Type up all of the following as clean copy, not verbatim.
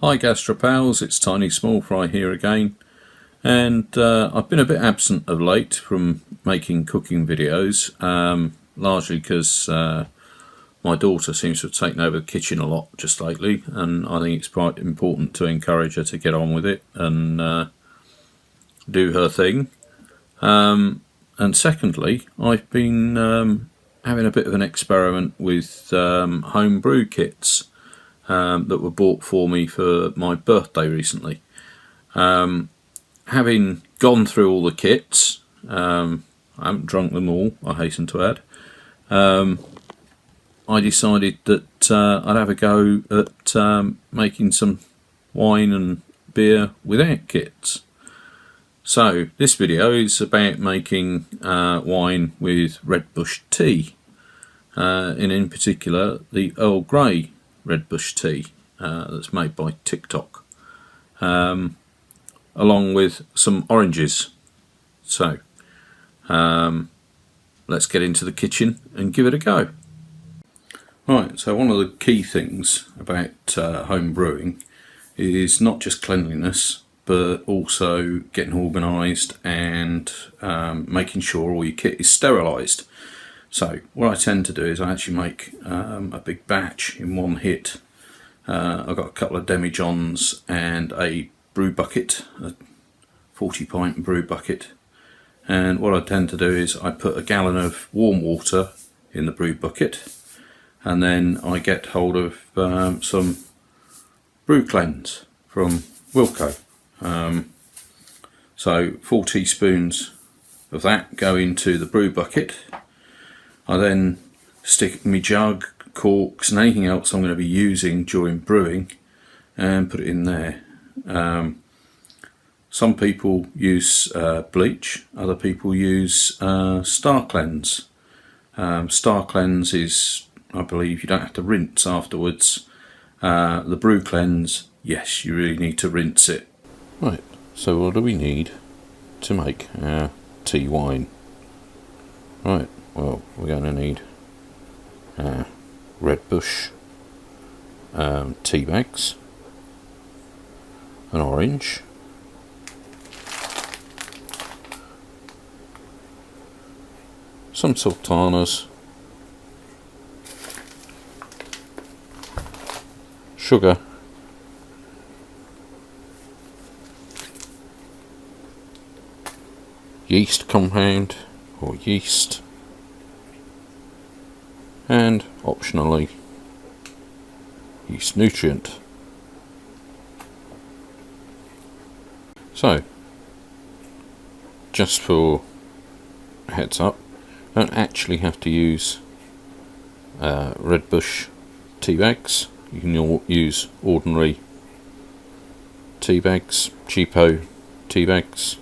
Hi Gastropals, it's Tiny Small Fry here again, and I've been a bit absent of late from making cooking videos, largely because my daughter seems to have taken over the kitchen a lot just lately, and I think it's quite important to encourage her to get on with it and do her thing. And secondly, I've been having a bit of an experiment with home brew kits that were bought for me for my birthday recently. Having gone through all the kits, I haven't drunk them all, I hasten to add, I decided that I'd have a go at making some wine and beer without kits. So this video is about making wine with red bush tea, and in particular the Earl Grey red bush tea that's made by TikTok, along with some oranges. So let's get into the kitchen and give it a go. Right, so one of the key things about home brewing is not just cleanliness, but also getting organised and making sure all your kit is sterilised. So what I tend to do is I actually make a big batch in one hit. I've got a couple of demijohns and a brew bucket, a 40-pint brew bucket. And what I tend to do is I put a gallon of warm water in the brew bucket, and then I get hold of some brew cleanse from Wilko. So 4 teaspoons of that go into the brew bucket. I then stick my jug, corks and anything else I'm going to be using during brewing and put it in there. Some people use bleach, other people use Star Cleanse. Star Cleanse is, I believe, you don't have to rinse afterwards. The brew cleanse, yes, you really need to rinse it. Right, so what do we need to make our tea wine? Right, well, we're going to need red bush tea bags, an orange, some sultanas, sugar, yeast compound or yeast, and optionally yeast nutrient. So just for a heads up, I don't actually have to use red bush tea bags. You can use ordinary tea bags, cheapo tea bags.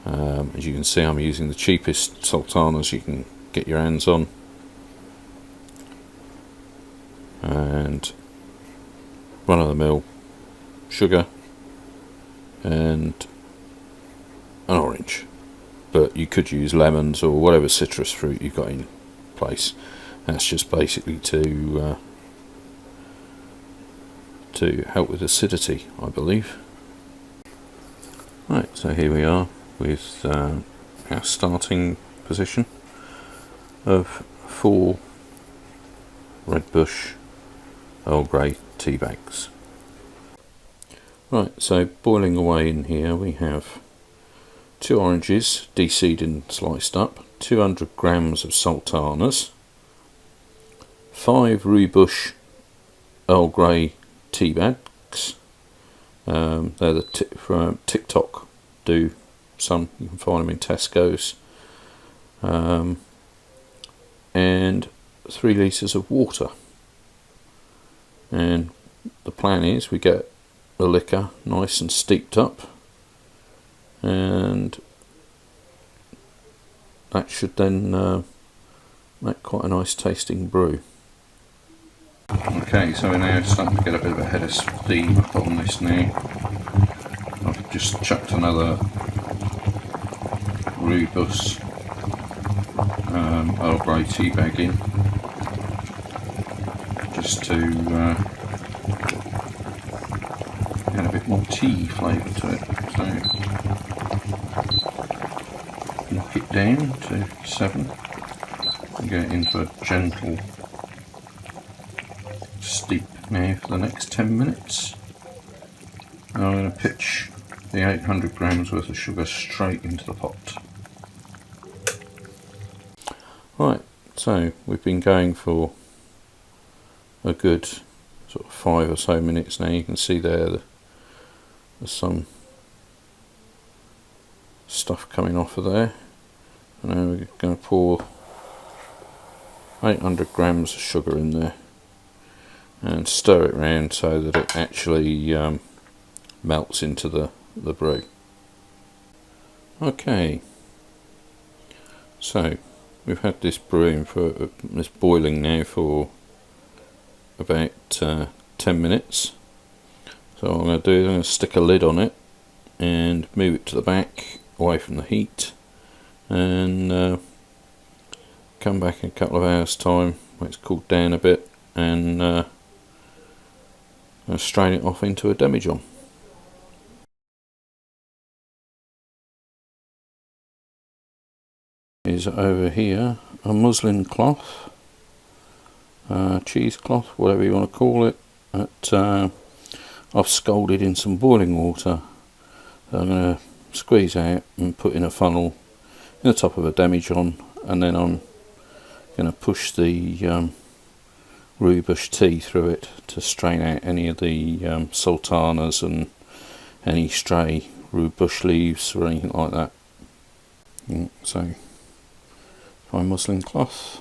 As you can see, I'm using the cheapest sultanas you can get your hands on, and run-of-the-mill sugar and an orange, but you could use lemons or whatever citrus fruit you've got in place. That's just basically to help with acidity, I believe. Right, so here we are with our starting position of 4 red bush Earl Grey tea bags. Right, so boiling away in here we have 2 oranges de-seeded and sliced up, 200 grams of sultanas, 5 roobush Earl Grey tea bags. They're the from TikTok. Do some, you can find them in Tesco's, and 3 litres of water. And the plan is we get the liquor nice and steeped up, and that should then make quite a nice tasting brew. Okay, so we're now starting to get a bit of a head of steam up on this now. I've just chucked another roobush Earl Grey tea bag in, just to more tea flavour to it. So knock it down to 7 and get it into a gentle steep now for the next 10 minutes. And I'm going to pitch the 800 grams worth of sugar straight into the pot. Right, so we've been going for a good sort of 5 or so minutes now. You can see there there's some stuff coming off of there. And now we're going to pour 800 grams of sugar in there and stir it around so that it actually melts into the brew. Okay, so we've had this brewing for this boiling now for about 10 minutes. So what I'm going to do is I'm going to stick a lid on it and move it to the back away from the heat, and come back in a couple of hours time when it's cooled down a bit, and strain it off into a demijohn. Is over here a muslin cloth, cheesecloth, whatever you want to call it, that I've scalded in some boiling water. I'm going to squeeze out and put in a funnel in the top of a demijohn, and then I'm going to push the rooibos tea through it to strain out any of the sultanas and any stray rooibos leaves or anything like that. So my muslin cloth,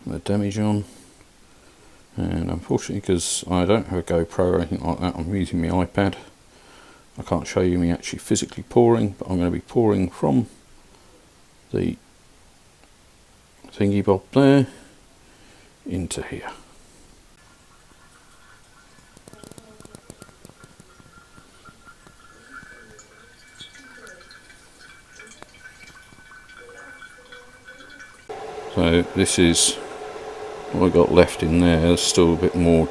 the demijohn, and unfortunately because I don't have a GoPro or anything like that, I'm using my iPad. I can't show you me actually physically pouring, but I'm going to be pouring from the thingy bob there into here. So this is what I got left in there. There's still a bit more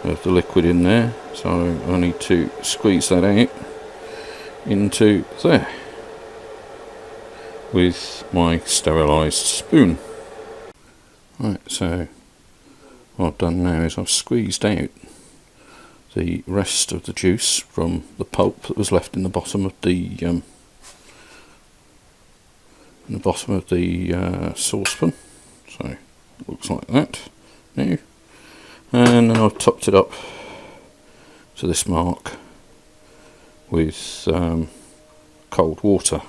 of the liquid in there, so I need to squeeze that out into there with my sterilised spoon. Right, so what I've done now is I've squeezed out the rest of the juice from the pulp that was left in the bottom of the saucepan. So it looks like that now, and then I've topped it up to this mark with cold water.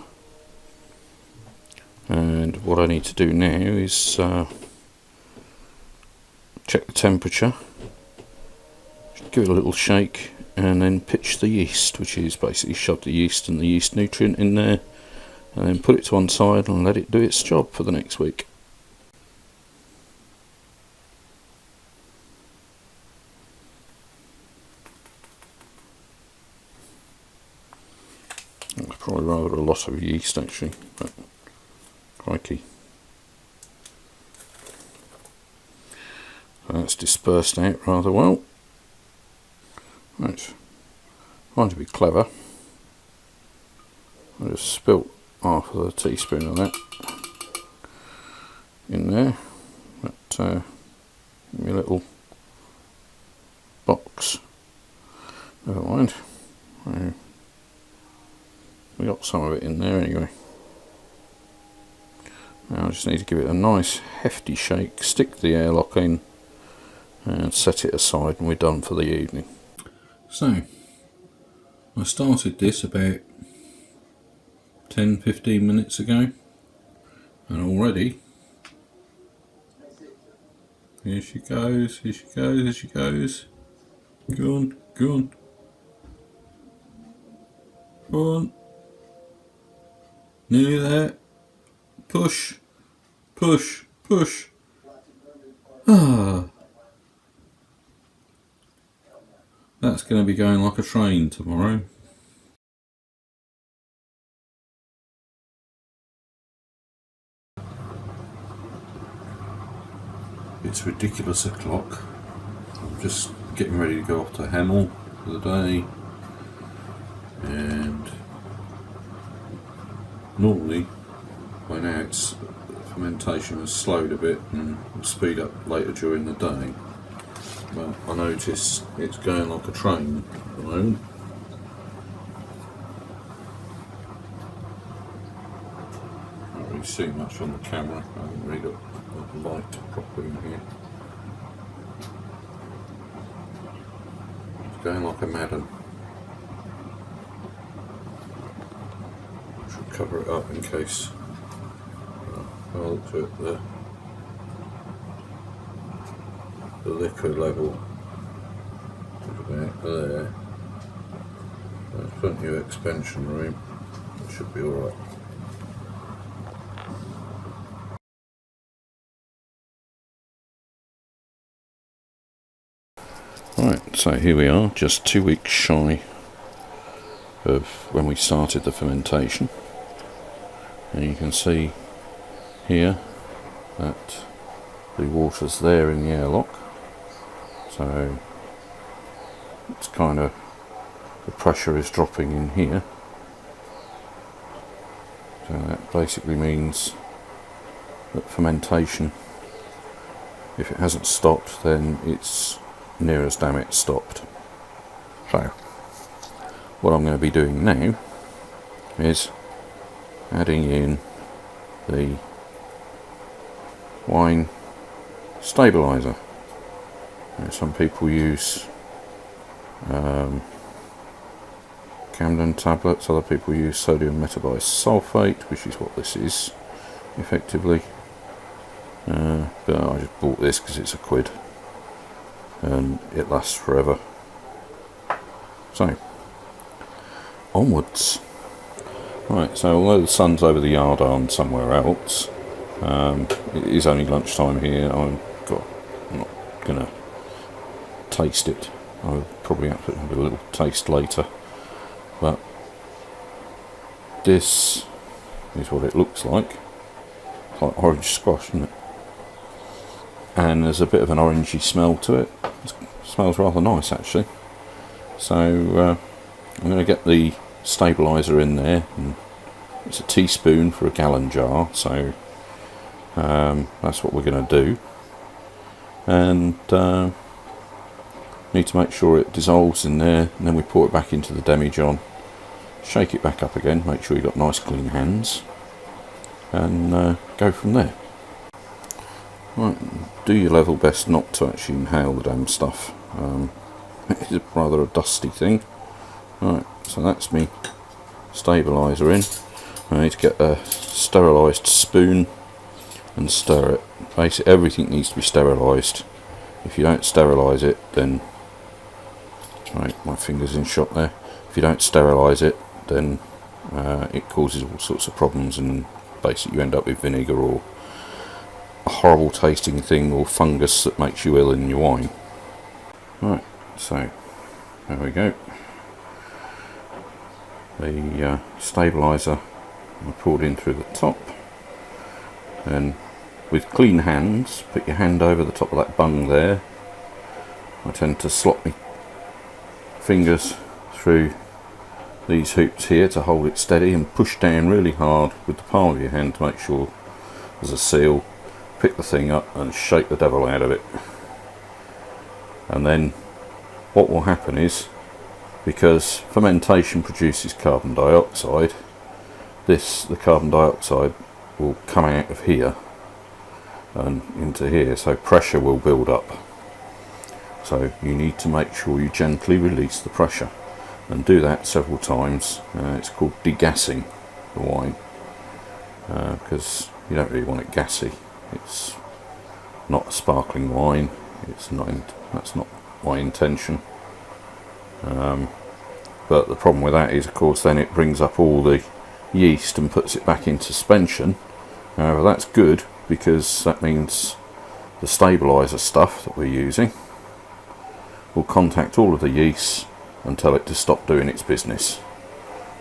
And what I need to do now is check the temperature, give it a little shake, and then pitch the yeast, which is basically shove the yeast and the yeast nutrient in there, and then put it to one side and let it do its job for the next week. That's probably rather a lot of yeast actually, but crikey. That's dispersed out rather well. Right, trying to be clever, I just spilt half of a teaspoon of that in there. But my little box, never mind. We got some of it in there anyway. Now I just need to give it a nice hefty shake, stick the airlock in, and set it aside, and we're done for the evening. So I started this about 10-15 minutes ago, and already here she goes, here she goes, here she goes. Go on, go on, go on. Nearly there. Push, push, push. Ah. That's going to be going like a train tomorrow. It's ridiculous o'clock. I'm just getting ready to go off to Hemel for the day, and normally by now it's fermentation has slowed a bit and will speed up later during the day, but I notice it's going like a train at the moment. Can't really see much on the camera, I haven't really got the light properly in here. It's going like a madam. I should cover it up in case. I'll look at the liquid level is about there. There's plenty of expansion room. It should be alright. Right, so here we are, just 2 weeks shy of when we started the fermentation, and you can see here that the water's there in the airlock, so it's kind of, the pressure is dropping in here, so that basically means that fermentation, if it hasn't stopped, then it's near as damn it stopped. So what I'm going to be doing now is adding in the wine stabilizer. Some people use Camden tablets, other people use sodium metabisulfate, which is what this is effectively, but I just bought this because it's £1 and it lasts forever. So onwards. Right, so although the sun's over the yardarm somewhere else, it is only lunchtime here. I'm not going to taste it. I'll probably have to have a little taste later. But this is what it looks like. It's like orange squash, isn't it? And there's a bit of an orangey smell to it. It smells rather nice actually. So I'm going to get the stabiliser in there, and it's a teaspoon for a gallon jar, so that's what we're going to do. And need to make sure it dissolves in there, and then we pour it back into the demijohn, shake it back up again, make sure you've got nice clean hands, and go from there. Right, do your level best not to actually inhale the damn stuff. It's rather a dusty thing. Right, so that's me stabiliser in. I need to get a sterilised spoon and stir it. Basically everything needs to be sterilised. If you don't sterilise it, then, right, my finger's in shot there. If you don't sterilise it, then it causes all sorts of problems, and basically you end up with vinegar or a horrible tasting thing or fungus that makes you ill in your wine. Right, so there we go. The stabiliser I poured in through the top, and with clean hands, put your hand over the top of that bung there. I tend to slot my fingers through these hoops here to hold it steady, and push down really hard with the palm of your hand to make sure there's a seal. Pick the thing up and shake the devil out of it. And then what will happen is, because fermentation produces carbon dioxide, the carbon dioxide will come out of here and into here, so pressure will build up. So you need to make sure you gently release the pressure, and do that several times. It's called degassing the wine, because you don't really want it gassy. It's not a sparkling wine. That's not my intention. But the problem with that is, of course, then it brings up all the yeast and puts it back into suspension. However, that's good, because that means the stabiliser stuff that we're using will contact all of the yeast and tell it to stop doing its business.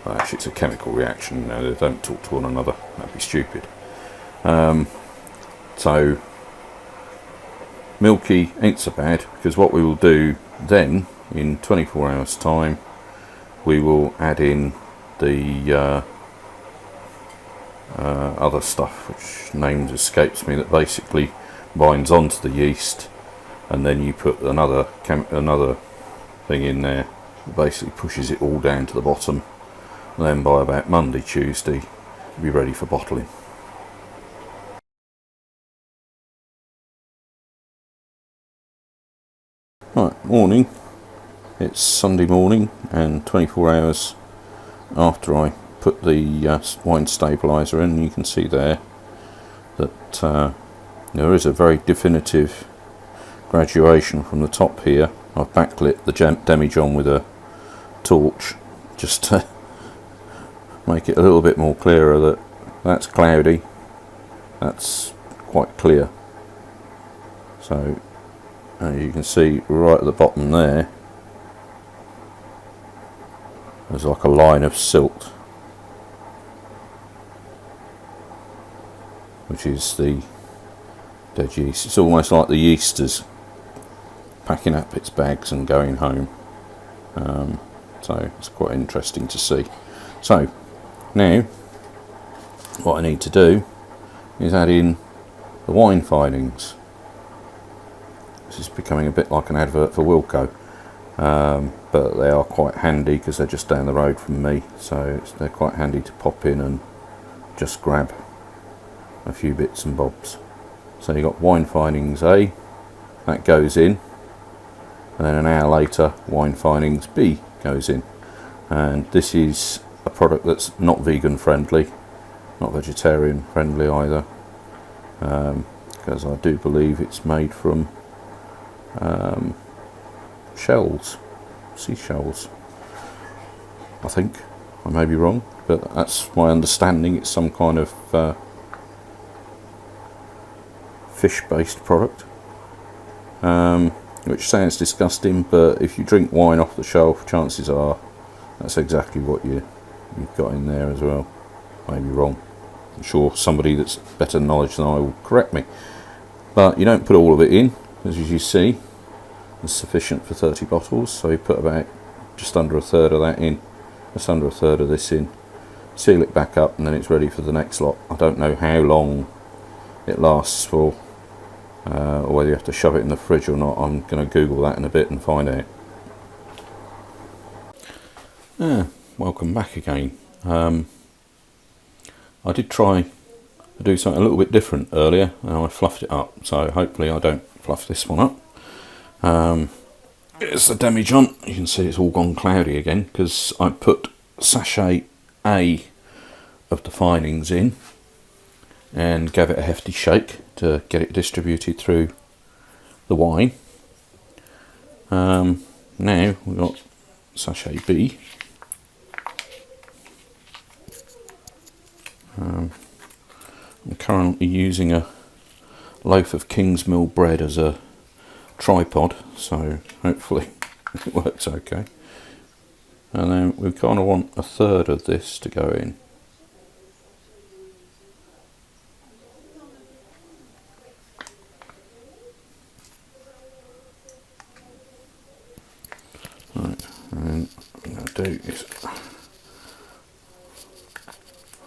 Well, actually, it's a chemical reaction. They don't talk to one another. That'd be stupid. So milky ain't so bad, because what we will do then in 24 hours time we will add in the other stuff, which names escapes me, that basically binds onto the yeast, and then you put another thing in there that basically pushes it all down to the bottom, and then by about Monday, Tuesday it'll be ready for bottling. Right, morning. It's Sunday morning, and 24 hours after I put the wine stabiliser in, you can see there that there is a very definitive graduation from the top here. I've backlit the demijohn with a torch just to make it a little bit more clearer that that's cloudy, that's quite clear. So you can see right at the bottom there, there's like a line of silt, which is the dead yeast. It's almost like the yeast is packing up its bags and going home. So it's quite interesting to see. So now what I need to do is add in the wine findings. This is becoming a bit like an advert for Wilco, but they are quite handy because they're just down the road from me, so they're quite handy to pop in and just grab a few bits and bobs. So you've got wine findings A, that goes in, and then an hour later wine findings B goes in, and this is a product that's not vegan friendly, not vegetarian friendly either, because I do believe it's made from shells, seashells, I think. I may be wrong, but that's my understanding. It's some kind of fish-based product, which sounds disgusting, but if you drink wine off the shelf, chances are that's exactly what you've got in there as well. I may be wrong. I'm sure somebody that's better knowledge than I will correct me. But you don't put all of it in, as you see. It's sufficient for 30 bottles, so you put about just under a third of that in, just under a third of this in, seal it back up, and then it's ready for the next lot. I don't know how long it lasts for, or whether you have to shove it in the fridge or not. I'm going to Google that in a bit and find out. Welcome back again. I did try to do something a little bit different earlier, and I fluffed it up, so hopefully I don't fluff this one up. It's the demijohn. You can see it's all gone cloudy again because I put sachet A of the findings in and gave it a hefty shake to get it distributed through the wine. Now we've got sachet B. I'm currently using a loaf of Kingsmill bread as a tripod, so hopefully it works okay. And then we kind of want a third of this to go in. Right, and then what I'm going to do is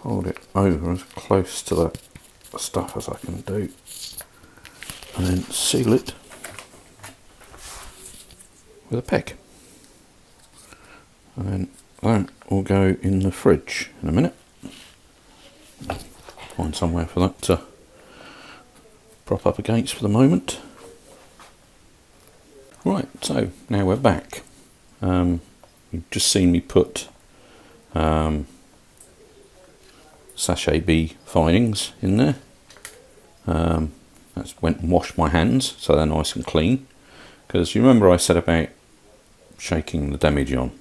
hold it over as close to the stuff as I can do, and then seal it with a peg, and then that will go in the fridge in a minute. Find somewhere for that to prop up against for the moment. Right, so now we're back. You've just seen me put sachet B findings in there. That's went and washed my hands so they're nice and clean, because you remember I said about shaking the demijohn.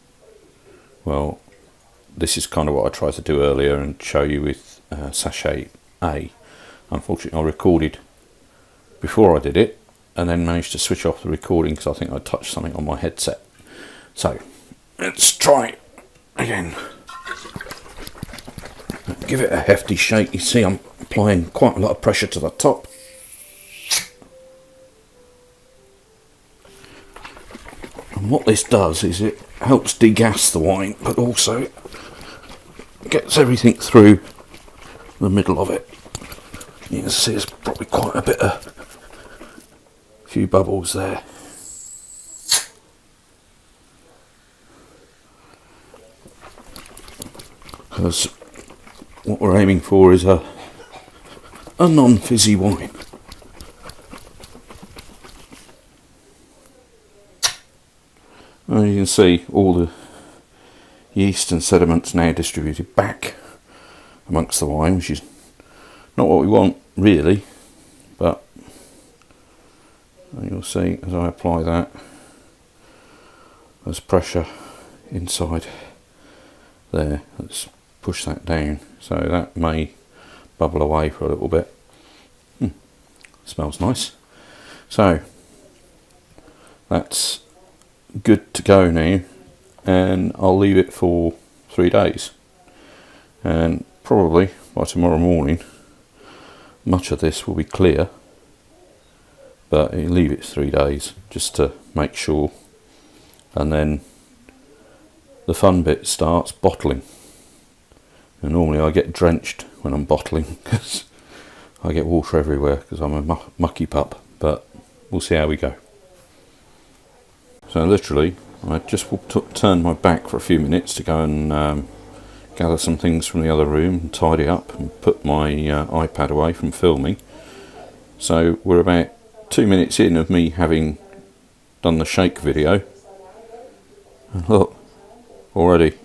Well, this is kind of what I tried to do earlier and show you with sachet A. Unfortunately I recorded before I did it and then managed to switch off the recording because I think I touched something on my headset. So let's try it again. Give it a hefty shake. You see I'm applying quite a lot of pressure to the top. And what this does is it helps degas the wine, but also gets everything through the middle of it. You can see there's probably quite a few bubbles there. Because what we're aiming for is a non-fizzy wine. And you can see all the yeast and sediments now distributed back amongst the wine, which is not what we want really, but you'll see as I apply that, there's pressure inside there. Let's push that down, so that may bubble away for a little bit. Smells nice. So that's good to go now, and I'll leave it for 3 days, and probably by tomorrow morning much of this will be clear, but you leave it 3 days just to make sure, and then the fun bit starts, bottling. And normally I get drenched when I'm bottling because I get water everywhere because I'm a mucky pup, but we'll see how we go. So literally I just turned my back for a few minutes to go and gather some things from the other room and tidy up and put my iPad away from filming. So we're about 2 minutes in of me having done the shake video, and look, already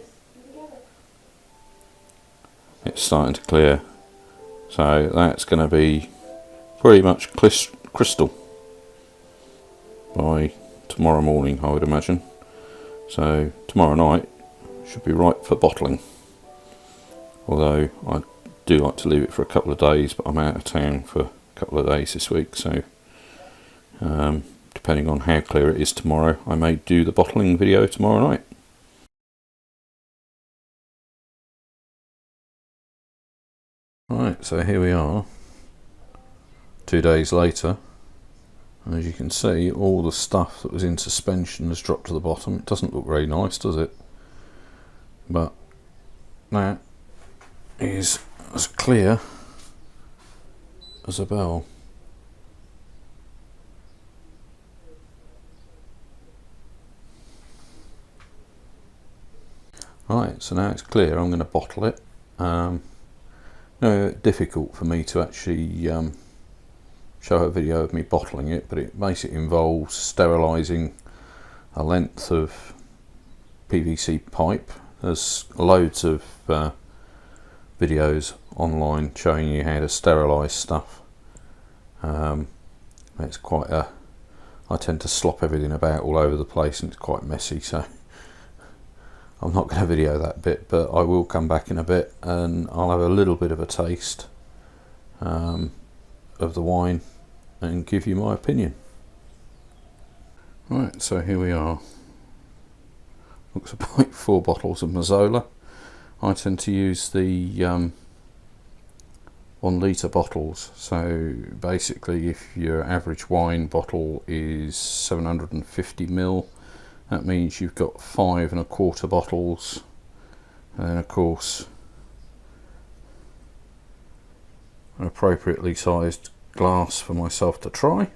it's starting to clear. So that's going to be pretty much crystal by tomorrow morning, I would imagine. So tomorrow night should be ripe for bottling, although I do like to leave it for a couple of days, but I'm out of town for a couple of days this week, so depending on how clear it is tomorrow, I may do the bottling video tomorrow night. Right, so here we are 2 days later. As you can see, all the stuff that was in suspension has dropped to the bottom. It doesn't look very nice, does it? But that is as clear as a bell. Right, so now it's clear. I'm going to bottle it. No, difficult for me to actually show a video of me bottling it, but it basically involves sterilising a length of PVC pipe. There's loads of videos online showing you how to sterilise stuff. It's quite I tend to slop everything about all over the place and it's quite messy, so I'm not going to video that bit, but I will come back in a bit and I'll have a little bit of a taste of the wine and give you my opinion. Right, so here we are. Looks like 4 bottles of Mazzola. I tend to use the 1 litre bottles, so basically if your average wine bottle is 750ml, that means you've got 5 1/4 bottles, and then of course an appropriately sized glass for myself to try.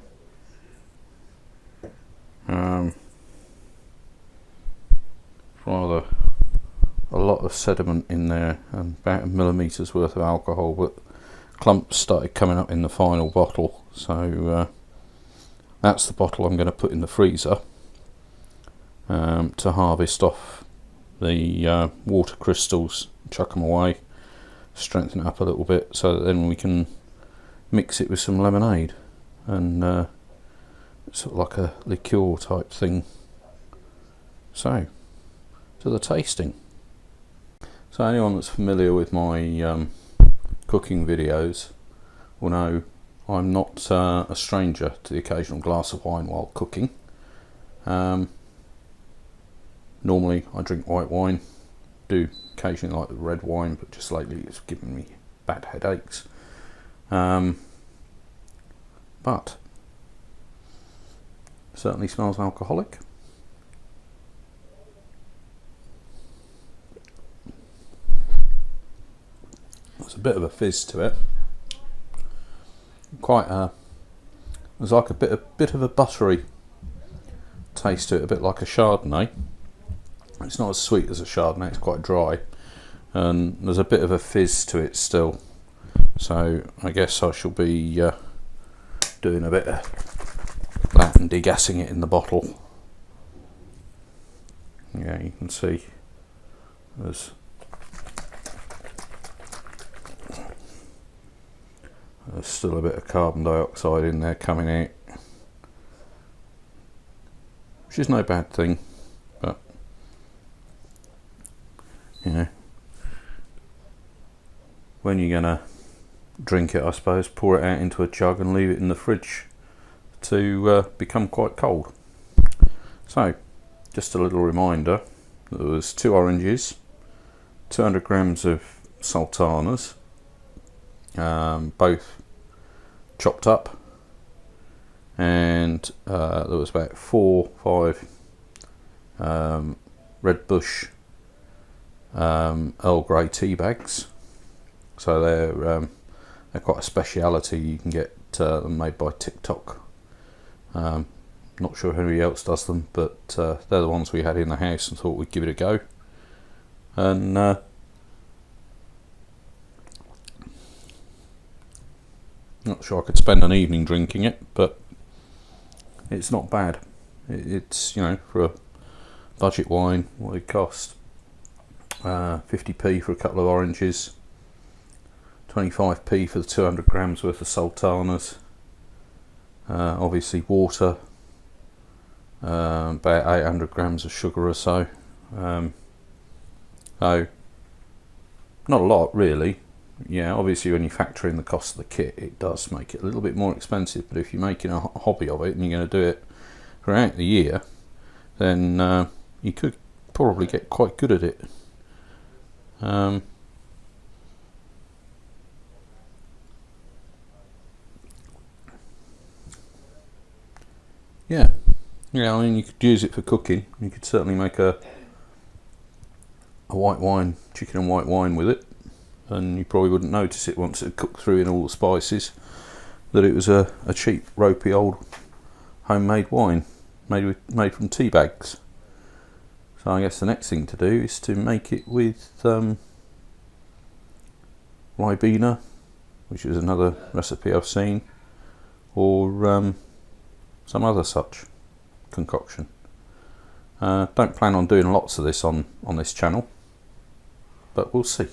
Rather a lot of sediment in there and about 1 millimeters worth of alcohol, but clumps started coming up in the final bottle, so that's the bottle I'm going to put in the freezer to harvest off the water crystals, chuck them away, strengthen it up a little bit so that then we can mix it with some lemonade and sort of like a liqueur type thing. So to the tasting. So anyone that's familiar with my cooking videos will know I'm not a stranger to the occasional glass of wine while cooking. Normally I drink white wine, do occasionally like the red wine, but just lately it's given me bad headaches. But certainly smells alcoholic. bit of a fizz to it. There's like a bit of a buttery taste to it, a bit like a Chardonnay. It's not as sweet as a Chardonnay, it's quite dry, and there's a bit of a fizz to it still. So I guess I shall be doing a bit of that and degassing it in the bottle. Yeah, you can see there's still a bit of carbon dioxide in there coming out, which is no bad thing, but you know, when you're gonna drink it, I suppose pour it out into a jug and leave it in the fridge to become quite cold. So just a little reminder, there was 2 oranges, 200 grams of sultanas, both chopped up, and there was about 4-5 red bush Earl Grey tea bags. So they're quite a speciality. You can get them made by TikTok. Not sure who else does them, but they're the ones we had in the house and thought we'd give it a go. And not sure I could spend an evening drinking it, but it's not bad. It's, you know, for a budget wine, what it cost, 50p for a couple of oranges, 25p for the 200 grams worth of sultanas, obviously water, about 800 grams of sugar or so. So not a lot really. Yeah, obviously when you factor in the cost of the kit, it does make it a little bit more expensive, but if you're making a hobby of it and you're going to do it throughout the year, then you could probably get quite good at it. Yeah, I mean, you could use it for cooking. You could certainly make a white wine, chicken and white wine with it, and you probably wouldn't notice it once it cooked through in all the spices that it was a cheap, ropey old homemade wine made from tea bags. So I guess the next thing to do is to make it with Ribena, which is another recipe I've seen, or some other such concoction. Don't plan on doing lots of this on this channel, but we'll see.